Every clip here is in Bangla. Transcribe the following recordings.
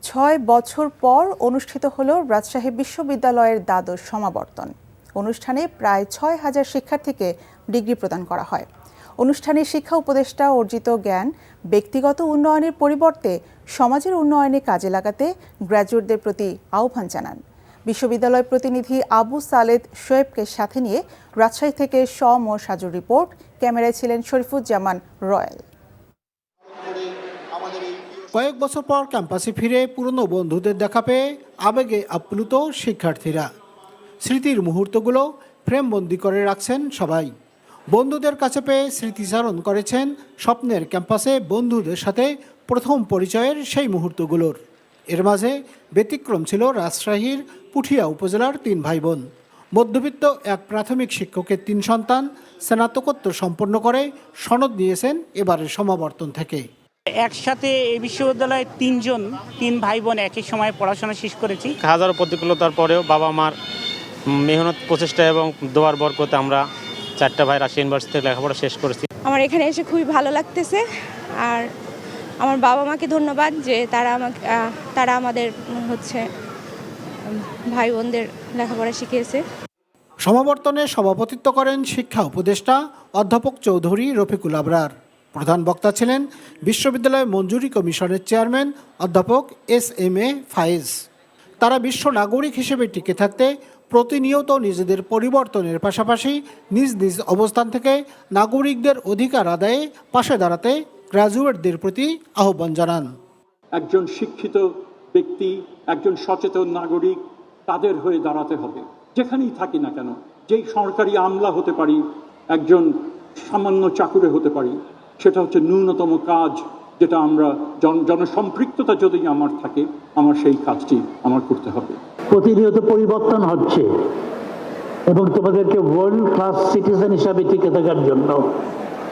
6 বছর পর অনুষ্ঠিত হলো রাজশাহী বিশ্ববিদ্যালয়ের দ্বাদশ সমাবর্তন। অনুষ্ঠানে প্রায় 6,000 শিক্ষার্থীকে ডিগ্রি প্রদান করা হয়। অনুষ্ঠানে শিক্ষা উপদেষ্টা অর্জিত জ্ঞান ব্যক্তিগত উন্নয়নের পরিবর্তে সমাজের উন্নয়নে কাজে লাগাতে গ্র্যাজুয়েটদের প্রতি আহ্বান জানান। বিশ্ববিদ্যালয় প্রতিনিধি আবু সালেদ শোয়েবকে সাথে নিয়ে রাজশাহী থেকে সাজুর রিপোর্ট। ক্যামেরায় ছিলেন শরীফুজ্জামান রয়েল। কয়েক বছর পর ক্যাম্পাসে ফিরে পুরনো বন্ধুদের দেখা পেয়ে আবেগে আপ্লুত শিক্ষার্থীরা। স্মৃতির মুহূর্তগুলো ফ্রেমবন্দি করে রাখছেন সবাই। বন্ধুদের কাছে পেয়ে স্মৃতিচারণ করেছেন স্বপ্নের ক্যাম্পাসে বন্ধুদের সাথে প্রথম পরিচয়ের সেই মুহূর্তগুলোর। এর মাঝে ব্যতিক্রম ছিল রাজশাহীর পুঠিয়া উপজেলার 3 ভাই বোন। মধ্যবিত্ত এক প্রাথমিক শিক্ষকের 3 সন্তান স্নাতকোত্তর সম্পন্ন করে সনদ নিয়েছেন এবারের সমাবর্তন থেকে। একসাথে এই বিশ্ববিদ্যালয়ে 3 ভাই বোন একই সময়ে পড়াশোনা শেষ করেছি। হাজারো প্রতিকূলতার পরেও বাবা মার মেহনত প্রচেষ্টা এবং দোয়ার বরকতে আমরা 4টা ভাই রাজশাহী ইউনিভার্সিটি লেখাপড়া শেষ করেছি। আমার এখানে এসে খুবই ভালো লাগতেছে, আর আমার বাবা মাকে ধন্যবাদ যে তারা আমাদের ভাই বোনদের লেখাপড়া শিখিয়েছে। সমাবর্তনে সভাপতিত্ব করেন শিক্ষা উপদেষ্টা অধ্যাপক চৌধুরী রফিকুল আবরার। প্রধান বক্তা ছিলেন বিশ্ববিদ্যালয় মঞ্জুরি কমিশনের চেয়ারম্যান অধ্যাপক SM.A. ফায়েজ। তারা বিশ্ব নাগরিক হিসেবে টিকে থাকতে প্রতিনিয়ত নিজেদের পরিবর্তনের পাশাপাশি নিজ নিজ অবস্থান থেকে নাগরিকদের অধিকার আদায়ে পাশে দাঁড়াতে গ্র্যাজুয়েটদের প্রতি আহ্বান জানান। একজন শিক্ষিত ব্যক্তি, একজন সচেতন নাগরিক, তাদের হয়ে দাঁড়াতে হবে। যেখানেই থাকি না কেন, যেই সরকারি আমলা হতে পারি, একজন সামান্য চাকুরে হতে পারি, সেটা হচ্ছে ন্যূনতম কাজ যেটা আমরা জনসম্পৃক্ততা যদি আমার থাকে, আমার সেই কাজটি আমার করতে হবে। প্রতিনিয়ত পরিবর্তন হচ্ছে এবং তোমাদেরকে ওয়ার্ল্ড ক্লাস সিটিজেন হিসাবে টিকে থাকার জন্য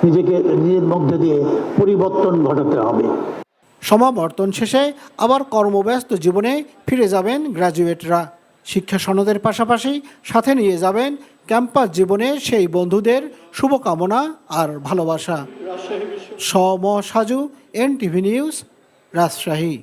নিজের মধ্যে দিয়ে পরিবর্তন ঘটাতে হবে। সমাবর্তন শেষে আবার কর্মব্যস্ত জীবনে ফিরে যাবেন গ্র্যাজুয়েটরা। শিক্ষা সনদের পাশাপাশি সাথে নিয়ে যাবেন ক্যাম্পাস জীবনে সেই বন্ধুদের শুভকামনা আর ভালোবাসা। Saju, NTV news, Rajshahi.